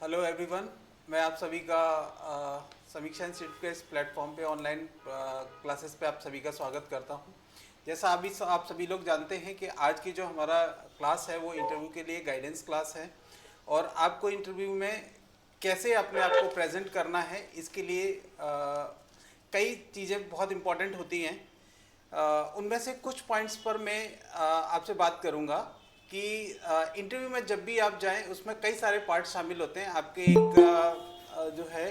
Hello everyone. मैं आप सभी का समीक्षा इंस्टीट्यूट के इस प्लेटफॉर्म पे ऑनलाइन क्लासेस पे आप सभी का स्वागत करता हूं। जैसा अभी आप सभी लोग जानते हैं कि आज की जो हमारा क्लास है वो इंटरव्यू के लिए गाइडेंस क्लास है और आपको इंटरव्यू में कैसे अपने आप को प्रेजेंट करना है इसके लिए कई चीज़ें बहुत इम्पॉर्टेंट होती हैं। उनमें से कुछ पॉइंट्स पर मैं आपसे बात करूंगा कि इंटरव्यू में जब भी आप जाएं उसमें कई सारे पार्ट शामिल होते हैं। आपके एक जो है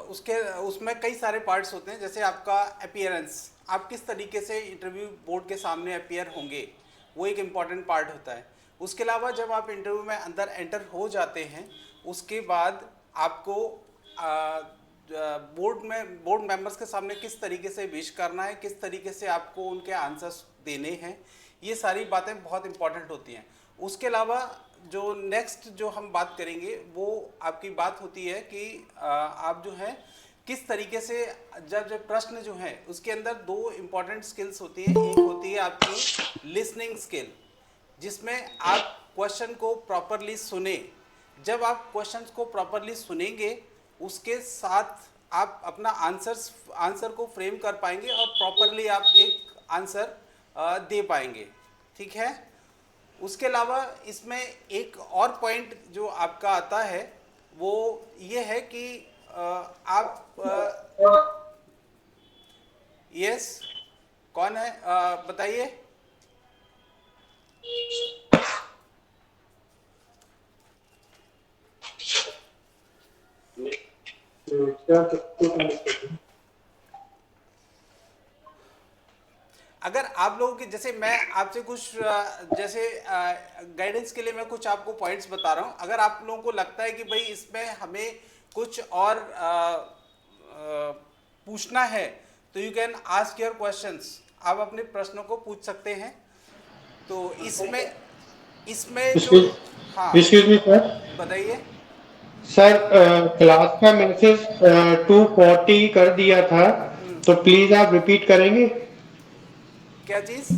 उसके उसमें कई सारे पार्ट्स होते हैं, जैसे आपका अपीयरेंस, आप किस तरीके से इंटरव्यू बोर्ड के सामने अपीयर होंगे, वो एक इम्पॉर्टेंट पार्ट होता है। उसके अलावा जब आप इंटरव्यू में अंदर एंटर हो जाते हैं उसके बाद आपको बोर्ड मेंबर्स के सामने किस तरीके से विश करना है, किस तरीके से आपको उनके आंसर्स देने हैं, ये सारी बातें बहुत इंपॉर्टेंट होती हैं। उसके अलावा जो नेक्स्ट जो हम बात करेंगे वो आपकी बात होती है कि आप जो है किस तरीके से, जब प्रश्न जो है उसके अंदर दो इम्पॉर्टेंट स्किल्स होती है। एक होती है आपकी लिसनिंग स्किल, जिसमें आप क्वेश्चन को प्रॉपरली सुने। जब आप क्वेश्चंस को प्रॉपरली सुनेंगे उसके साथ आप अपना आंसर को फ्रेम कर पाएंगे और प्रॉपरली आप एक आंसर दे पाएंगे। ठीक है। उसके अलावा इसमें एक और पॉइंट जो आपका आता है वो ये है कि आप यस, कौन है बताइए। अगर आप लोगों की, जैसे मैं आपसे कुछ जैसे गाइडेंस के लिए मैं कुछ आपको पॉइंट्स बता रहा हूं, अगर आप लोगों को लगता है कि भाई इसमें हमें कुछ और पूछना है तो you can ask your questions, आप अपने प्रश्नों को पूछ सकते हैं। तो इसमें इसमें जो, एक्सक्यूज हाँ एक्सक्यूज मी सर। बताइए। सर क्लास का मैसेज 2:40 कर दिया था, तो प्लीज आप रिपीट करेंगे। क्या चीज़?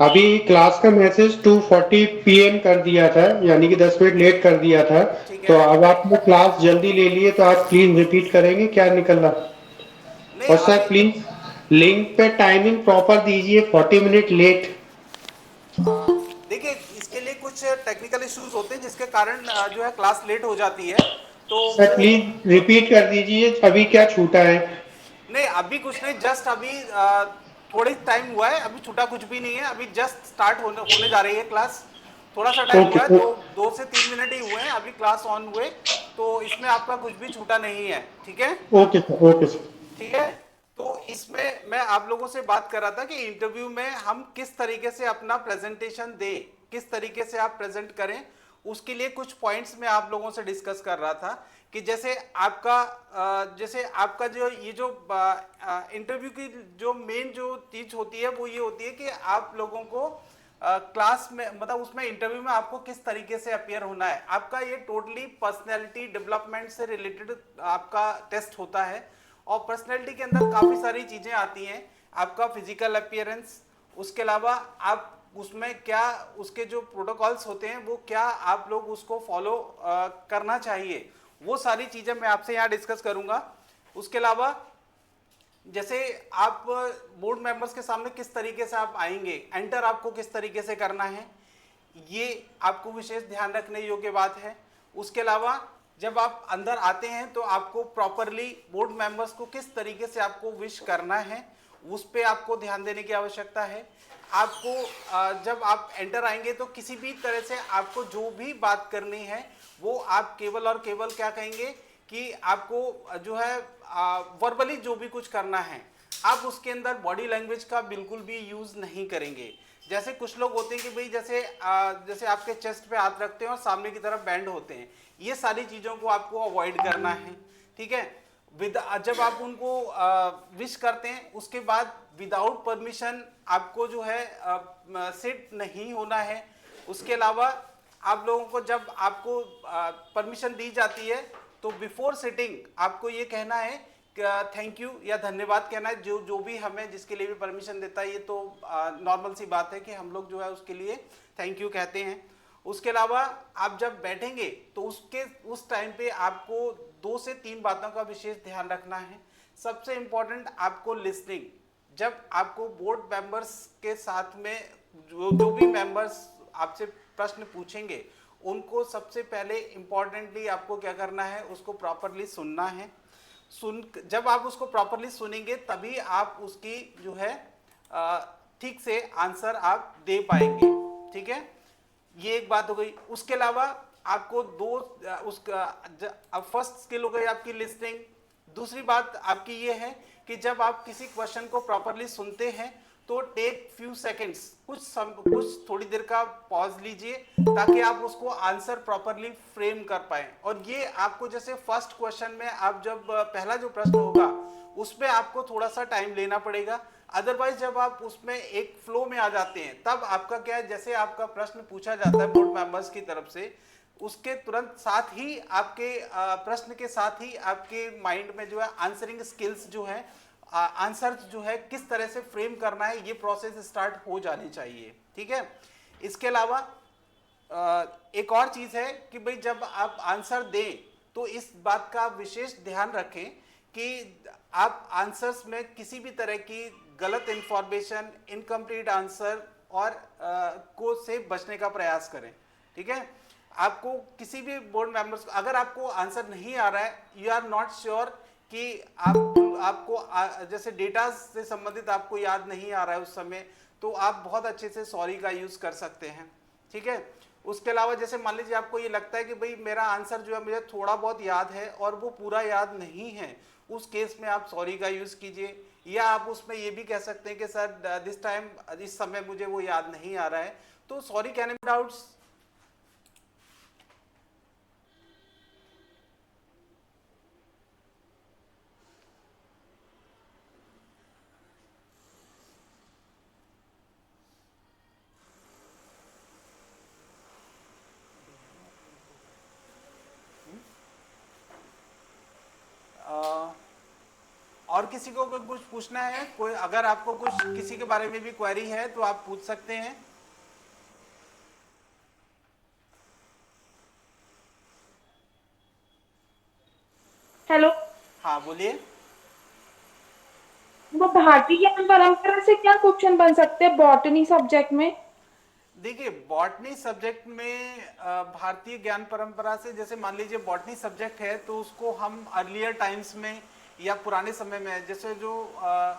अभी क्लास का मैसेज 2:40 PM कर दिया था, यानी कि 10 मिनट लेट कर दिया था। ठीक तो है। अब आपने क्लास जल्दी ले लिए, तो आप प्लीज रिपीट करेंगे क्या निकल रहा। नहीं और सर अभी प्लीज लिंक पे टाइमिंग प्रॉपर दीजिए, 40 मिनट लेट। देखिए इसके लिए कुछ टेक्निकल इश्यूज होते हैं जिसके कारण जो है क्लास लेट हो जाती है। तो सर वो, प्लीज रिपीट कर दीजिए, अभी क्या छूटा है। नहीं अभी कुछ नहीं, जस्ट अभी थोड़ी टाइम हुआ है, अभी छूटा कुछ भी नहीं है, अभी जस्ट स्टार्ट होने जा रही है क्लास। थोड़ा सा टाइम ओके हुआ है, 2 से 3 मिनट ही हुए हैं अभी क्लास ऑन हुए। तो इसमें आपका कुछ भी छूटा नहीं है। ठीक है। Okay sir, okay sir. ठीक है। तो इसमें मैं आप लोगों से बात कर रहा था कि इंटरव्यू में हम किस तरीके से अपना प्रेजेंटेशन दें, किस तरीके से आप प्रेजेंट करें, उसके लिए कुछ पॉइंट्स मैं आप लोगों से डिस्कस कर रहा था। कि जैसे आपका जो ये जो इंटरव्यू की जो मेन जो चीज होती है वो ये होती है कि आप लोगों को क्लास में, मतलब उसमें इंटरव्यू में आपको किस तरीके से अपियर होना है। आपका ये टोटली पर्सनैलिटी डेवलपमेंट से रिलेटेड आपका टेस्ट होता है। और पर्सनैलिटी के अंदर काफ़ी सारी चीज़ें आती हैं। आपका फिजिकल अपियरेंस, उसके अलावा आप उसमें क्या, उसके जो प्रोटोकॉल्स होते हैं वो क्या आप लोग उसको फॉलो करना चाहिए, वो सारी चीज़ें मैं आपसे यहाँ डिस्कस करूँगा। उसके अलावा जैसे आप बोर्ड मेंबर्स के सामने किस तरीके से आप आएंगे, एंटर आपको किस तरीके से करना है, ये आपको विशेष ध्यान रखने योग्य बात है। उसके अलावा जब आप अंदर आते हैं तो आपको प्रॉपरली बोर्ड मेंबर्स को किस तरीके से आपको विश करना है उस पर आपको ध्यान देने की आवश्यकता है। आपको जब आप एंटर आएंगे तो किसी भी तरह से आपको जो भी बात करनी है वो आप केवल और केवल क्या कहेंगे कि आपको जो है वर्बली जो भी कुछ करना है आप उसके अंदर बॉडी लैंग्वेज का बिल्कुल भी यूज नहीं करेंगे। जैसे कुछ लोग होते हैं कि भाई जैसे आपके चेस्ट पे हाथ रखते हैं और सामने की तरफ बैंड होते हैं, ये सारी चीजों को आपको अवॉइड करना है। ठीक है। विद जब आप उनको विश करते हैं उसके बाद विदाउट परमिशन आपको जो है सिट नहीं होना है। उसके अलावा आप लोगों को जब आपको परमिशन दी जाती है तो बिफोर सिटिंग आपको ये कहना है थैंक यू या धन्यवाद कहना है, जो जो भी हमें जिसके लिए भी परमिशन देता है। ये तो नॉर्मल सी बात है कि हम लोग जो है उसके लिए थैंक यू कहते हैं। उसके अलावा आप जब बैठेंगे तो उस टाइम पे आपको 2 से 3 बातों का विशेष ध्यान रखना है। सबसे इंपॉर्टेंट आपको लिसनिंग, जब आपको बोर्ड मेंबर्स के साथ में जो भी मेंबर्स आपसे प्रश्न पूछेंगे उनको सबसे पहले इंपॉर्टेंटली आपको क्या करना है, उसको प्रॉपरली सुनना है। जब आप उसको प्रॉपरली सुनेंगे तभी आप उसकी जो है ठीक से आंसर आप दे पाएंगे। ठीक है, ये एक बात हो गई। उसके अलावा आपको अब फर्स्ट स्किल हो गई आपकी लिसनिंग। दूसरी बात आपकी ये है कि जब आप किसी क्वेश्चन को प्रॉपरली सुनते हैं तो टेक फ्यू सेकंड्स, कुछ थोड़ी देर का पॉज लीजिए ताकि आप उसको आंसर प्रॉपरली फ्रेम कर पाए। और ये आपको जैसे फर्स्ट क्वेश्चन में आप जब पहला जो प्रश्न होगा उसमें आपको थोड़ा सा टाइम लेना पड़ेगा, अदरवाइज जब आप उसमें एक फ्लो में आ जाते हैं तब आपका क्या है, जैसे आपका प्रश्न पूछा जाता है बोर्ड मेंबर्स की तरफ से, उसके तुरंत साथ ही आपके प्रश्न के साथ ही आपके माइंड में जो है आंसरिंग स्किल्स जो है, आंसर जो है किस तरह से फ्रेम करना है, ये प्रोसेस स्टार्ट हो जानी चाहिए। ठीक है, इसके अलावा एक और चीज है कि भाई जब आप आंसर दें तो इस बात का विशेष ध्यान रखें कि आप आंसर्स में किसी भी तरह की गलत इंफॉर्मेशन, इनकम्प्लीट आंसर और को से बचने का प्रयास करें। ठीक है, आपको किसी भी बोर्ड मेंबर्स, अगर आपको आंसर नहीं आ रहा है, यू आर नॉट श्योर कि आपको जैसे डेटा से संबंधित आपको याद नहीं आ रहा है उस समय, तो आप बहुत अच्छे से सॉरी का यूज कर सकते हैं। ठीक है, उसके अलावा जैसे मान लीजिए आपको ये लगता है कि भाई मेरा आंसर जो है मुझे थोड़ा बहुत याद है और वो पूरा याद नहीं है, उस केस में आप सॉरी का यूज कीजिए। या आप उसमें ये भी कह सकते हैं कि सर दिस टाइम, इस समय मुझे वो याद नहीं आ रहा है, तो सॉरी कैन बी डाउट्स। और किसी को कुछ पूछना है, कोई अगर आपको कुछ किसी के बारे में भी क्वेरी है तो आप पूछ सकते हैं। हेलो। हाँ बोलिए। वो भारतीय ज्ञान परंपरा से क्या क्वेश्चन बन सकते हैं बॉटनी सब्जेक्ट में? देखिए बॉटनी सब्जेक्ट में भारतीय ज्ञान परंपरा से, जैसे मान लीजिए बॉटनी सब्जेक्ट है तो उसको हम अर्लियर टाइम्स में या पुराने समय में, जैसे जो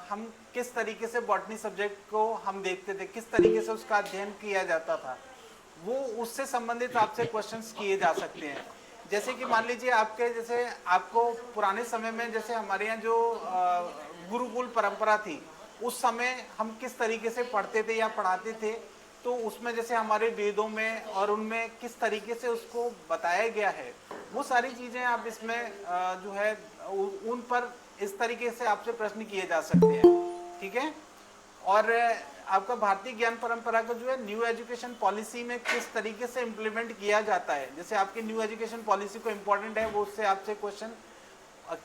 हम किस तरीके से बॉटनी सब्जेक्ट को हम देखते थे, किस तरीके से उसका अध्ययन किया जाता था, वो उससे संबंधित आपसे क्वेश्चंस किए जा सकते हैं। जैसे कि मान लीजिए आपके, जैसे आपको पुराने समय में जैसे हमारे यहाँ जो गुरुकुल परंपरा थी, उस समय हम किस तरीके से पढ़ते थे या पढ़ाते थे, तो उसमें जैसे हमारे वेदों में और उनमें किस तरीके से उसको बताया गया है, वो सारी चीज़ें आप इसमें जो है उन पर इस तरीके से आपसे प्रश्न किए जा सकते हैं। ठीक है, और आपका भारतीय ज्ञान परंपरा को जो है न्यू एजुकेशन पॉलिसी में किस तरीके से इम्प्लीमेंट किया जाता है, जैसे आपकी न्यू एजुकेशन पॉलिसी को इम्पोर्टेंट है, वो उससे आपसे क्वेश्चन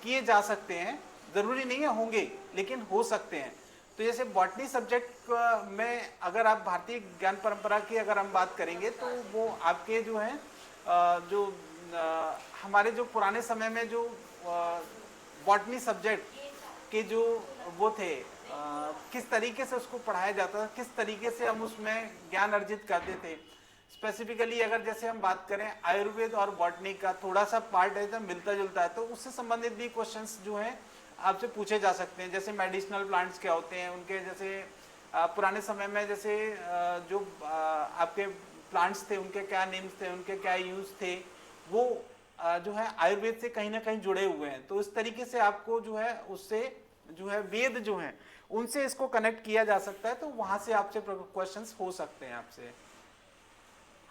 किए जा सकते हैं। ज़रूरी नहीं है होंगे, लेकिन हो सकते हैं। तो जैसे बॉटनी सब्जेक्ट में अगर आप भारतीय ज्ञान परंपरा की अगर हम बात करेंगे तो वो आपके जो है जो हमारे जो पुराने समय में जो बॉटनी सब्जेक्ट के जो वो थे, किस तरीके से उसको पढ़ाया जाता था, किस तरीके से हम उसमें ज्ञान अर्जित करते थे। स्पेसिफिकली अगर जैसे हम बात करें आयुर्वेद और बॉटनी का थोड़ा सा पार्ट है तो मिलता जुलता है, तो उससे संबंधित भी क्वेश्चंस जो हैं आपसे पूछे जा सकते हैं। जैसे मेडिसिनल प्लांट्स क्या होते हैं, उनके जैसे पुराने समय में जैसे जो आपके प्लांट्स थे उनके क्या नेम्स थे, उनके क्या यूज थे, वो जो है आयुर्वेद से कहीं ना कहीं जुड़े हुए हैं। तो इस तरीके से आपको जो है उससे जो है वेद जो हैं उनसे इसको कनेक्ट किया जा सकता है, तो वहां से आपसे क्वेश्चंस हो सकते हैं आपसे।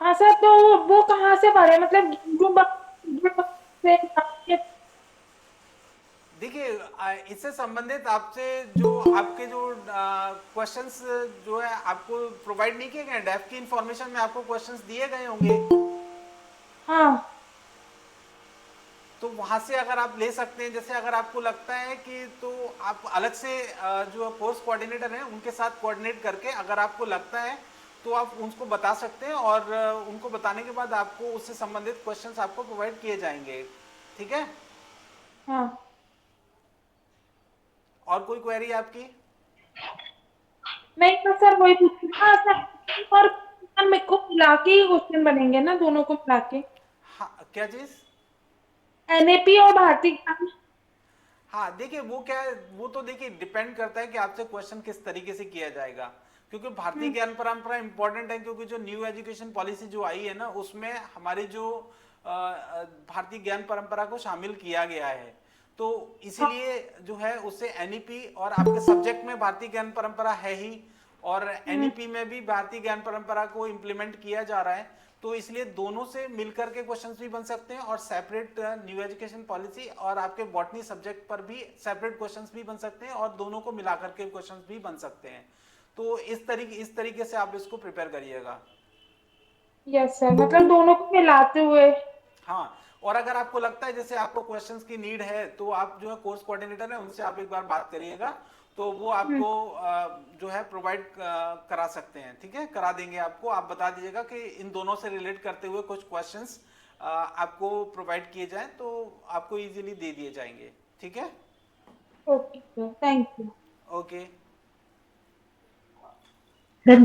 हाँ सर, तो वो कहाँ से पढ़े, मतलब से? देखिए इससे संबंधित आपसे जो आपके जो क्वेश्चंस जो है आपको प्रोवाइड नहीं किए गए, डेफ की इंफॉर्मेशन में आपको क्वेश्चंस दिए गए होंगे, हाँ। तो वहां से अगर आप ले सकते हैं। जैसे अगर आपको लगता है कि तो आप अलग से जो कोर्स कोऑर्डिनेटर हैं उनके साथ कोऑर्डिनेट करके, अगर आपको लगता है तो आप उनको बता सकते हैं, और उनको बताने के बाद आपको उससे संबंधित क्वेश्चंस आपको प्रोवाइड किए जाएंगे। ठीक है। हाँ और कोई क्वेरी आपकी? नहीं तो सर वही पूछ रही हाँ सर, और मेरे को मिला के ही क्वेश्चन बनेंगे ना, दोनों को मिला के, हाँ, क्या चीज? एनएपी और भारतीय ज्ञान। हाँ देखिए, वो क्या है, वो तो देखिए डिपेंड करता है कि आपसे क्वेश्चन किस तरीके से किया जाएगा। क्योंकि भारतीय हम्म, ज्ञान परंपरा इंपॉर्टेंट है, क्योंकि जो न्यू एजुकेशन पॉलिसी जो आई है ना, उसमें हमारी जो भारतीय ज्ञान परंपरा को शामिल किया गया है। तो हाँ, इसीलिए जो है उससे एनईपी, और आपके सब्जेक्ट में भारतीय ज्ञान परंपरा है ही, और हम्म, एनईपी में भी भारतीय ज्ञान परंपरा को इम्प्लीमेंट किया जा रहा है। तो इसलिए दोनों से मिलकर के क्वेश्चंस भी बन सकते हैं, और सेपरेट न्यू एजुकेशन पॉलिसी और आपके बॉटनी सब्जेक्ट पर भी सेपरेट क्वेश्चंस भी बन सकते हैं, और दोनों को मिलाकर के क्वेश्चंस भी बन सकते हैं। तो इस तरीके से आप इसको प्रिपेयर करिएगा। यस सर, मतलब दोनों को मिलाते हुए। हाँ, और अगर आपको लगता है जैसे आपको क्वेश्चंस की नीड है, तो आप जो है कोर्स कोऑर्डिनेटर है उनसे आप एक बार बात करिएगा। तो वो हम्म, आपको जो है प्रोवाइड करा सकते हैं। ठीक है, करा देंगे आपको। आप बता दीजिएगा कि इन दोनों से रिलेट करते हुए कुछ क्वेश्चंस आपको प्रोवाइड किए जाएं, तो आपको इजीली दे दिए जाएंगे। ठीक है। Okay sir, thank you. Okay. Sir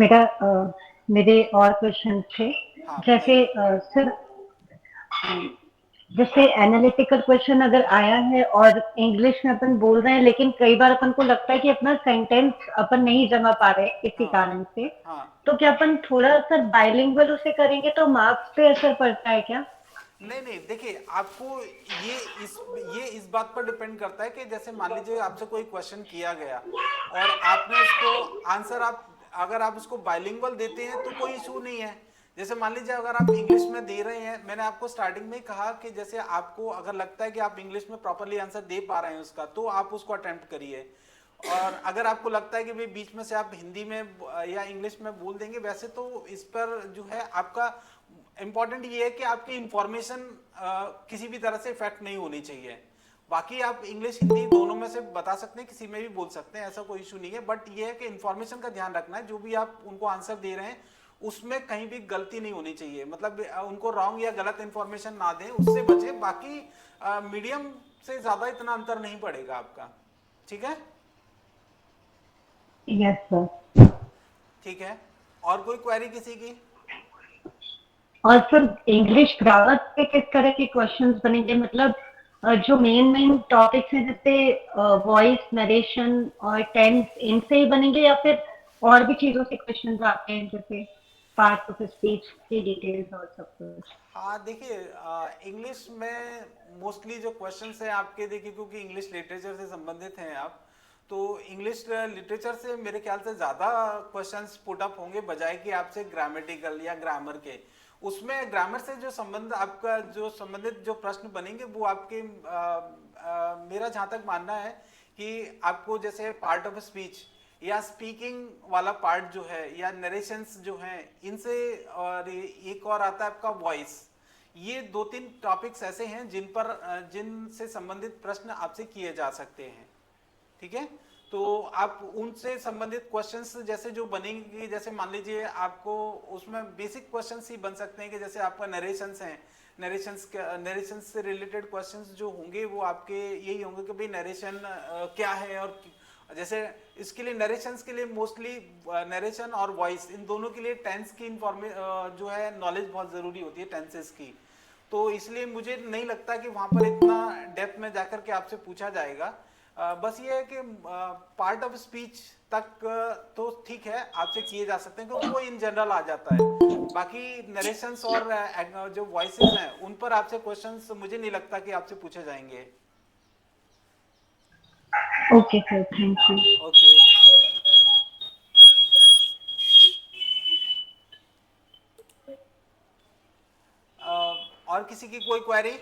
मेरे और क्वेश्चन थे। हाँ जैसे बताइए। सर, जैसे एनालिटिकल क्वेश्चन अगर आया है और इंग्लिश में अपन बोल रहे हैं, लेकिन कई बार अपन को लगता है कि अपना सेंटेंस अपन नहीं जमा पा रहे किसी हाँ कारण से, हाँ। तो क्या अपन थोड़ा सर बाइलिंगुअल उसे करेंगे तो मार्क्स पे असर पड़ता है क्या? नहीं नहीं, देखिए आपको ये इस बात पर डिपेंड करता है कि जैसे मान लीजिए आपसे कोई क्वेश्चन किया गया, और आपने उसको आंसर, आप अगर आप उसको बाइलिंगुअल देते हैं तो कोई इशू नहीं है। जैसे मान लीजिए अगर आप इंग्लिश में दे रहे हैं, मैंने आपको स्टार्टिंग में ही कहा कि जैसे आपको अगर लगता है कि आप इंग्लिश में प्रॉपरली आंसर दे पा रहे हैं उसका, तो आप उसको अटेम्प्ट करिए। और अगर आपको लगता है कि भाई बीच में से आप हिंदी में या इंग्लिश में बोल देंगे, वैसे तो इस पर जो है आपका इंपॉर्टेंट ये है कि आपकी इंफॉर्मेशन किसी भी तरह से इफेक्ट नहीं होनी चाहिए। बाकी आप इंग्लिश हिंदी दोनों में से बता सकते हैं, किसी में भी बोल सकते हैं, ऐसा कोई इशू नहीं है। बट ये है कि इंफॉर्मेशन का ध्यान रखना है, जो भी आप उनको आंसर दे रहे हैं उसमें कहीं भी गलती नहीं होनी चाहिए। मतलब उनको रॉन्ग या गलत इंफॉर्मेशन ना दें, उससे बचे। बाकी मीडियम से ज्यादा इतना अंतर नहीं पड़ेगा आपका। ठीक है। Yes sir. ठीक है। और कोई क्वेरी किसी की? और सर इंग्लिश ग्रामर पे किस तरह के क्वेश्चंस बनेंगे? मतलब जो मेन मेन टॉपिक्स हैं जैसे वॉइस, नरेशन और टेंस, इनसे ही बनेंगे या फिर और भी चीजों से क्वेश्चंस आते हैं, जैसे पार्ट ऑफ स्पीच की डिटेल्स और सब कुछ? हाँ देखिए, इंग्लिश में मोस्टली जो क्वेश्चंस हैं आपके, देखिए क्योंकि इंग्लिश लिटरेचर से संबंधित हैं आप, तो इंग्लिश लिटरेचर से मेरे ख्याल से ज़्यादा क्वेश्चंस पुट अप होंगे, बजाय कि आपसे ग्रामेटिकल या ग्रामर के। उसमें ग्रामर से जो संबंध आपका जो संबंधित जो प्रश्न बनेंगे, वो आपके मेरा जहाँ तक मानना है कि आपको जैसे पार्ट ऑफ स्पीच या स्पीकिंग वाला पार्ट जो है, या नरेशंस जो हैं इनसे, और एक और आता है आपका वॉइस। ये दो तीन टॉपिक्स ऐसे हैं जिनसे संबंधित प्रश्न आपसे किए जा सकते हैं। ठीक है। तो आप उनसे संबंधित क्वेश्चंस जैसे जो बनेंगे, जैसे मान लीजिए आपको उसमें बेसिक क्वेश्चंस ही बन सकते हैं कि जैसे आपका नरेशंस हैं, नरेशंस से रिलेटेड क्वेश्चंस जो होंगे वो आपके यही होंगे कि भाई नरेशन क्या है। और जैसे इसके लिए, नरेशंस के लिए मोस्टली नरेशन और वॉइस, इन दोनों के लिए टेंस की जो है नॉलेज बहुत ज़रूरी होती है, टेंसेस की। तो इसलिए मुझे नहीं लगता कि वहाँ पर इतना डेप्थ में जाकर के आपसे पूछा जाएगा। बस ये है कि पार्ट ऑफ स्पीच तक तो ठीक है, आपसे किए जा सकते हैं, क्योंकि वो इन जनरल आ जाता है। बाकी नरेशंस और जो वॉइसेस हैं उन पर आपसे क्वेश्चंस मुझे नहीं लगता कि आपसे पूछे जाएंगे। Okay sir, thank you. Okay. और किसी की कोई क्वेरी?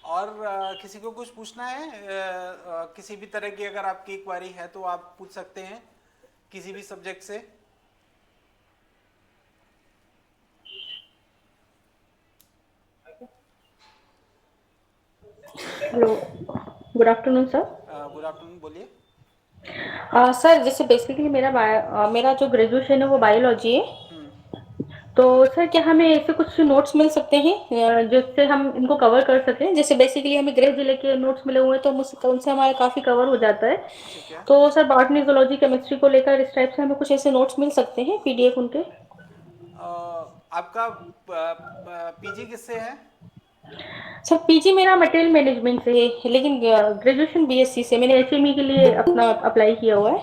और किसी को कुछ पूछना है? किसी भी तरह की अगर आपकी क्वेरी है तो आप पूछ सकते हैं किसी भी सब्जेक्ट से। Hello, good afternoon sir. Good afternoon, बोलिए। सर जैसे बेसिकली मेरा जो ग्रेजुएशन है वो बायोलॉजी है। तो सर क्या हमें ऐसे कुछ नोट्स मिल सकते हैं जिससे हम इनको कवर कर सकें? जैसे बेसिकली हमें गृह जिले के नोट्स मिले हुए हैं तो उनसे हमारा काफ़ी कवर हो जाता है। ठीक है। तो सर बॉटनी, जूलॉजी, केमिस्ट्री को लेकर इस टाइप से हमें कुछ ऐसे नोट्स मिल सकते हैं पीडीएफ उनके? आपका पीजी किससे है? सर पीजी मेरा मटेरियल मैनेजमेंट से है, लेकिन ग्रेजुएशन बीएससी से। मैंने एचएमई के लिए अपना अप्लाई किया हुआ है।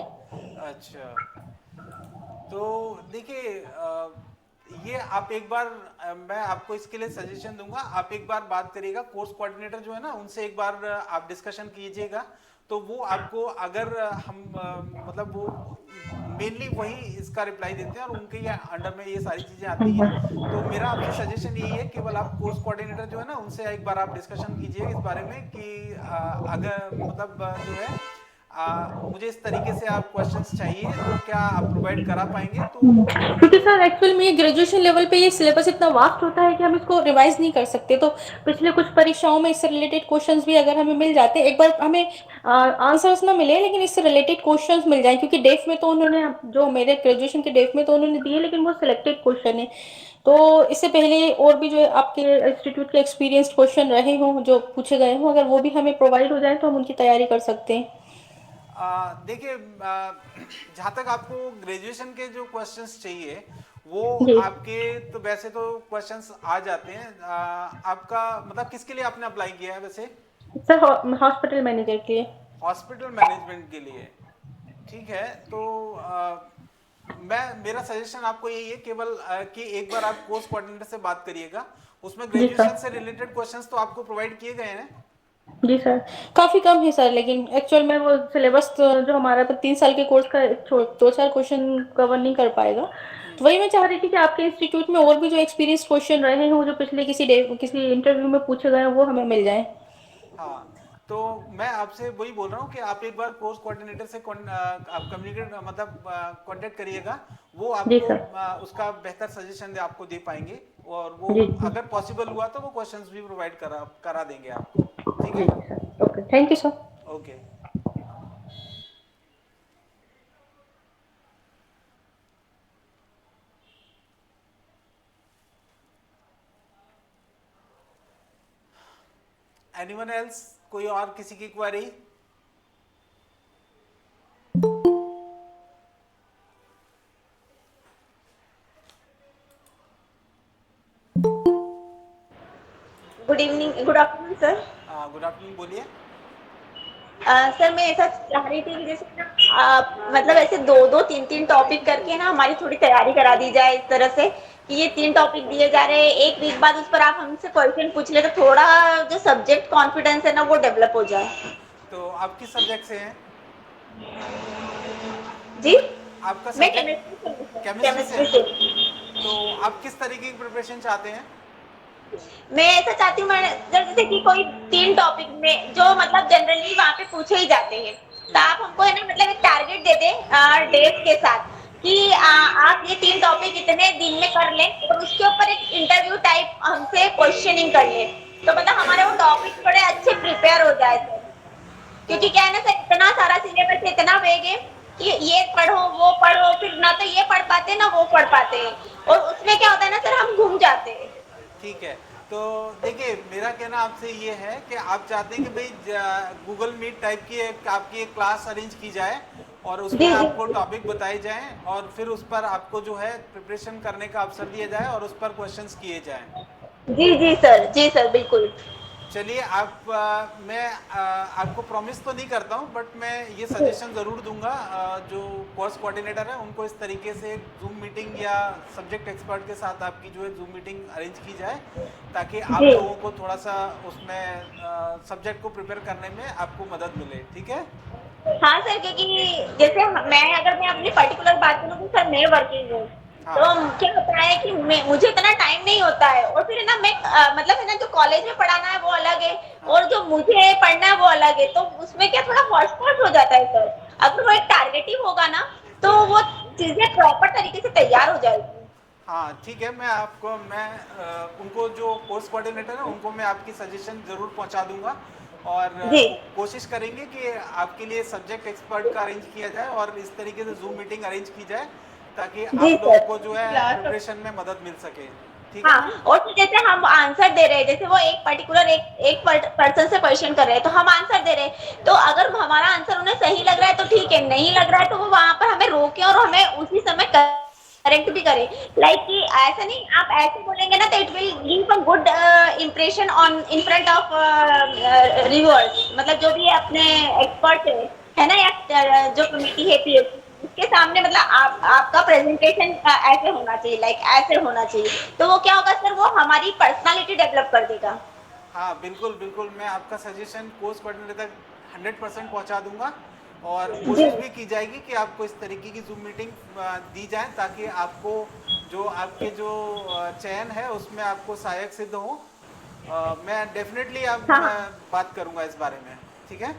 अच्छा, तो देखिए, ये आप एक बार, मैं आपको इसके लिए सजेशन दूंगा, आप एक बार बात करिएगा कोर्स कोऑर्डिनेटर जो है ना, उनसे एक बार आप डिस्कशन कीजिएगा। तो वो आपको, अगर हम मतलब वो मेनली वही इसका रिप्लाई देते हैं और उनके ये अंडर में ये सारी चीजें आती हैं। तो मेरा आपसे सजेशन यही है, केवल आप कोर्स कोऑर्डिनेटर जो है ना, उनसे एक बार आप डिस्कशन कीजिए इस बारे में कि अगर मतलब जो है मुझे इस तरीके से आप क्वेश्चंस चाहिए तो क्या आप प्रोवाइड करा पाएंगे? तो क्योंकि सर एक्चुअल में ये ग्रेजुएशन लेवल पे ये सिलेबस इतना वास्ट होता है कि हम इसको रिवाइज नहीं कर सकते। तो पिछले कुछ परीक्षाओं में इससे रिलेटेड क्वेश्चंस भी अगर हमें मिल जाते, एक बार हमें आंसर्स ना मिले लेकिन इससे रिलेटेड क्वेश्चंस मिल जाए, क्योंकि डेफ में तो उन्होंने, जो मेरे ग्रेजुएशन के डेफ में तो उन्होंने दिए, लेकिन वो सिलेक्टेड क्वेश्चन है। तो इससे पहले और भी जो आपके इंस्टीट्यूट के एक्सपीरियंस्ड क्वेश्चन रहे हों जो पूछे गए हों, अगर वो भी हमें प्रोवाइड हो जाए तो हम उनकी तैयारी कर सकते हैं। देखिए, जहाँ तक आपको ग्रेजुएशन के जो क्वेश्चंस चाहिए वो जी आपके, तो वैसे तो क्वेश्चंस आ जाते हैं। आपका मतलब किसके लिए आपने अप्लाई किया है वैसे? सर, हॉस्पिटल मैनेजर के लिए। हॉस्पिटल मैनेजमेंट के लिए, ठीक है। तो मेरा सजेशन आपको यही है, केवल कि एक बार आप कोर्स कोऑर्डिनेटर से बात करिएगा। उसमें जी ग्रेजुएशन सर। से रिलेटेड क्वेश्चंस तो आपको प्रोवाइड किए गए हैं। जी सर, काफ़ी कम है सर, लेकिन एक्चुअल में वो सिलेबस तो जो हमारा तो 3 साल के कोर्स का 2-4 क्वेश्चन कवर नहीं कर पाएगा। तो वही मैं चाह रही थी कि आपके इंस्टीट्यूट में और भी जो एक्सपीरियंस क्वेश्चन रहे हों जो पिछले किसी इंटरव्यू में पूछे गए हैं वो हमें मिल जाए। हाँ, तो मैं आपसे वही बोल रहा हूँ कि आप एक बार कोर्स कोऑर्डिनेटर से आप कम्युनिकेट मतलब कांटेक्ट करिएगा। वो जी आपको सर। उसका बेहतर सजेशन आपको दे पाएंगे, और वो जी जी। अगर पॉसिबल हुआ तो वो क्वेश्चंस भी प्रोवाइड करा देंगे आपको। ठीक जी है, जी sir, okay, thank you sir. Okay. Anyone else, कोई और किसी की query? Good evening, good afternoon sir. Good afternoon, बोलिए। सर मैं ऐसा चाह रही थी कि जैसे ना मतलब ऐसे दो दो तीन तीन टॉपिक करके ना हमारी थोड़ी तैयारी करा दी जाए, इस तरह से कि ये 3 टॉपिक दिए जा रहे हैं, एक वीक बाद उस पर आप हमसे क्वेश्चन पूछ ले, तो थोड़ा जो सब्जेक्ट कॉन्फिडेंस है ना वो डेवलप हो जाए। तो आप किस सब्जेक्ट से हैं? जी, आपका मैं सब्जेक्ट केमिस्ट्री से हूँ, केमिस्ट्री से केमिस्ट्री है? से। तो आप किस तरीके की प्रिपरेशन चाहते हैं? मैं ऐसा चाहती हूँ मैडम, जैसे कि कोई 3 टॉपिक में जो मतलब जनरली वहाँ पे पूछे ही जाते हैं, तो आप हमको है ना मतलब एक टारगेट दे दें डेट के साथ कि आप ये 3 टॉपिक इतने दिन में कर लें, और उसके ऊपर एक इंटरव्यू टाइप हमसे क्वेश्चनिंग कर लें, तो मतलब हमारे वो टॉपिक थोड़े अच्छे प्रिपेयर हो जाए सर। क्योंकि क्या है ना सर, इतना सारा सिलेबस इतना वेग है कि ये पढ़ो वो पढ़ो, फिर ना तो ये पढ़ पाते ना वो पढ़ पाते हैं, और उसमें क्या होता है ना सर, हम घूम जाते हैं। ठीक है, तो देखिए, मेरा कहना आपसे ये है कि आप चाहते हैं कि भाई गूगल मीट टाइप की आपकी एक क्लास अरेंज की जाए और उसमें जी जी आपको टॉपिक बताए जाएं, और फिर उस पर आपको जो है प्रिपरेशन करने का अवसर दिया जाए और उस पर क्वेश्चंस किए जाएं। जी सर बिल्कुल। चलिए, मैं आपको प्रॉमिस तो नहीं करता हूं, बट मैं ये सजेशन ज़रूर दूंगा, जो कोर्स कोऑर्डिनेटर है उनको इस तरीके से जूम मीटिंग या सब्जेक्ट एक्सपर्ट के साथ आपकी जो है जूम मीटिंग अरेंज की जाए, ताकि आप जी लोगों को थोड़ा सा उसमें सब्जेक्ट को प्रिपेयर करने में आपको मदद मिले। ठीक है? हाँ सर, क्योंकि जैसे मैं अगर मैं अपनी पर्टिकुलर बात करूँ तो सर मैं वर्किंग हूँ, हाँ। तो क्या होता है कि मुझे इतना टाइम नहीं होता है, और फिर है ना मैं मतलब है ना जो कॉलेज में पढ़ाना है वो अलग है, हाँ। और जो मुझे पढ़ना है वो अलग है, तो उसमें क्या थोड़ा हॉट हो जाता है सर। अगर वो एक टारगेटिव होगा ना तो वो चीजें प्रॉपर तरीके से तैयार हो जाएगी। हाँ ठीक है, मैं आपको उनको जो कोर्स कोऑर्डिनेटर है उनको मैं आपकी सजेशन ज़रूर पहुंचा दूंगा, और जी कोशिश करेंगे कि आपके लिए सब्जेक्ट एक्सपर्ट का अरेंज किया जाए और इस तरीके से जूम मीटिंग अरेंज की जाए ताकि जी आप लोगों सर। को जो है प्रिपरेशन में मदद मिल सके। ठीक है हाँ, ना? और फिर जैसे हम आंसर दे रहे हैं, जैसे वो एक पर्टिकुलर एक पर्सन से क्वेश्चन कर रहे हैं तो हम आंसर दे रहे हैं, तो अगर हमारा आंसर उन्हें सही लग रहा है तो ठीक है, नहीं लग रहा है तो वो वहां पर हमें रोके और हमें उसी समय करेक्ट भी करे। लाइक कि ऐसा नहीं, आप ऐसे बोलेंगे ना तो it will give a good impression on in front of reviewers, मतलब जो भी अपने एक्सपर्ट है ना, या जो कमेटी है PhD, उसके सामने मतलब आपका प्रेजेंटेशन ऐसे होना चाहिए, लाइक ऐसे होना चाहिए, तो वो क्या होगा सर, वो हमारी पर्सनालिटी डेवलप कर देगा। हाँ बिल्कुल बिल्कुल, मैं आपका सजेशन कोर्स कोऑर्डिनेटर तक 100% पहुंचा दूंगा, और जी कोशिश भी की जाएगी कि आपको इस तरीके की जूम मीटिंग दी जाए ताकि आपको जो आपके जो चयन है उसमें आपको सहायक सिद्ध हो। मैं डेफिनेटली अब हाँ मैं हाँ बात करूंगा इस बारे में। ठीक है।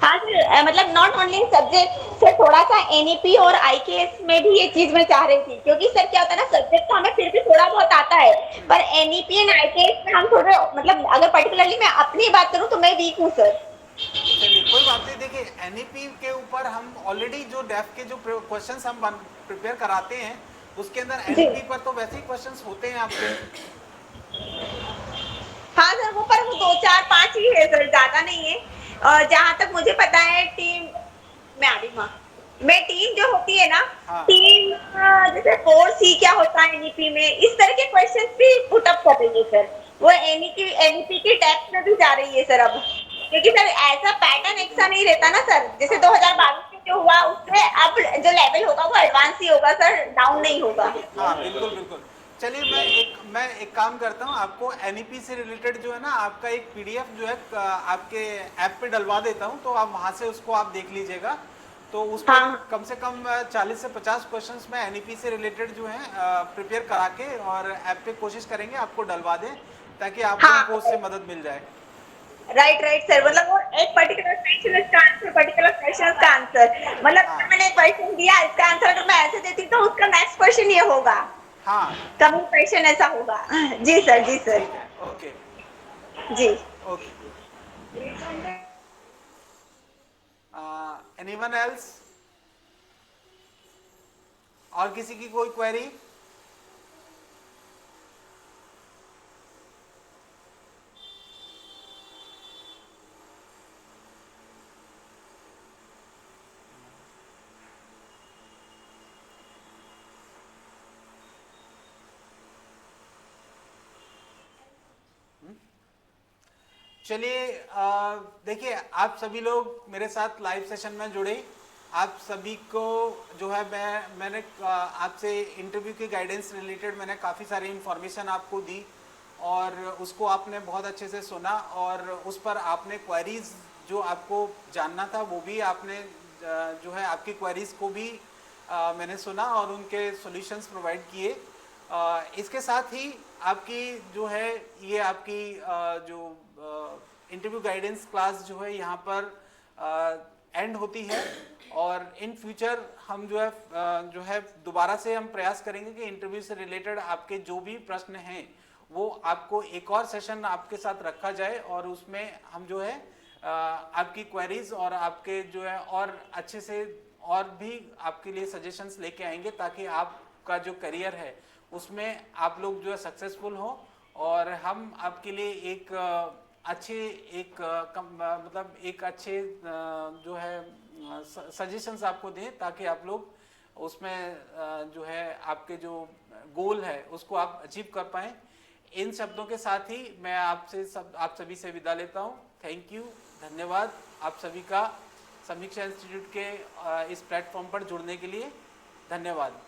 हाँ सर, मतलब नॉट ओनली सब्जेक्ट सर, थोड़ा सा NEP और IKS में भी ये चीज मैं चाह रही थी, क्योंकि सर क्या होता है ना, सब्जेक्ट तो हमें फिर भी थोड़ा बहुत आता है, पर NEP एंड IKS में हम थोड़े, मतलब अगर पर्टिकुलरली मैं अपनी बात करूं तो मैं वीक हूँ सर। चलिए कोई बात नहीं, देखिए एनईपी के ऊपर हम ऑलरेडी जो डेफ के जो क्वेश्चंस हम प्रिपेयर कराते हैं उसके अंदर जी एनईपी पर तो वैसे ही क्वेश्चंस होते हैं आपके। हाँ सर, वो पर वो 2 4 5 ही है सर, ज्यादा नहीं है। और जहां तक मुझे पता है टीम, मैं आ रही हूँ, हाँ। मैं टीम जो होती है ना, हाँ टीम जैसे 4C क्या होता है NEP में, इस तरह के क्वेश्चंस भी पुट अप कर रही है सर। वो NEP की डेप्थ में भी जा रही है सर अब, क्योंकि सर ऐसा पैटर्न एक सा नहीं रहता ना सर, जैसे हाँ 2022 में जो हुआ उससे अब जो लेवल होगा वो एडवांस ही होगा सर, डाउन नहीं होगा। हाँ बिल्कुल बिल्कुल। चलिए मैं एक काम करता हूँ, आपको एनईपी से रिलेटेड जो है ना आपका एक पीडीएफ जो है आपके ऐप पे डलवा देता हूँ, तो आप वहाँ से उसको आप देख लीजिएगा। तो उस पर हाँ कम से कम 40 से 50 क्वेश्चंस में एनईपी से रिलेटेड जो है प्रिपेयर करा के और ऐप पे कोशिश करेंगे आपको डलवा दें ताकि आप लोगों को उससे हाँ मदद मिल जाए। राइट राइट सर, मतलब वो एक पर्टिकुलर क्वेश्चन का आंसर, पर्टिकुलर क्वेश्चन का आंसर, मतलब अगर हाँ मैंने एक क्वेश्चन दिया, इसका आंसर अगर मैं ऐसे देती तो उसका नेक्स्ट क्वेश्चन ये होगा, हाँ कमिंग क्वेश्चन ऐसा होगा। जी सर, जी सर। ठीक है। ओके। जी ओके। Anyone else? और किसी की कोई क्वेरी? चलिए देखिए आप सभी लोग मेरे साथ लाइव सेशन में जुड़े, आप सभी को जो है मैंने आपसे इंटरव्यू की गाइडेंस रिलेटेड मैंने काफ़ी सारी इन्फॉर्मेशन आपको दी और उसको आपने बहुत अच्छे से सुना और उस पर आपने क्वेरीज जो आपको जानना था वो भी आपने जो है आपकी क्वेरीज को भी मैंने सुना और उनके सॉल्यूशंस प्रोवाइड किए। इसके साथ ही आपकी जो है ये आपकी जो इंटरव्यू गाइडेंस क्लास जो है यहाँ पर एंड होती है और इन फ्यूचर हम जो है दोबारा से हम प्रयास करेंगे कि इंटरव्यू से रिलेटेड आपके जो भी प्रश्न हैं वो आपको एक और सेशन आपके साथ रखा जाए और उसमें हम जो है आपकी क्वेरीज और आपके जो है और अच्छे से और भी आपके लिए सजेशंस लेके आएंगे ताकि आपका जो करियर है उसमें आप लोग जो है सक्सेसफुल हो और हम आपके लिए एक अच्छे एक मतलब एक अच्छे जो है सजेशंस आपको दें ताकि आप लोग उसमें जो है आपके जो गोल है उसको आप अचीव कर पाएं। इन शब्दों के साथ ही मैं आप सभी से विदा लेता हूं। थैंक यू, धन्यवाद आप सभी का समीक्षा इंस्टीट्यूट के इस प्लेटफॉर्म पर जुड़ने के लिए। धन्यवाद।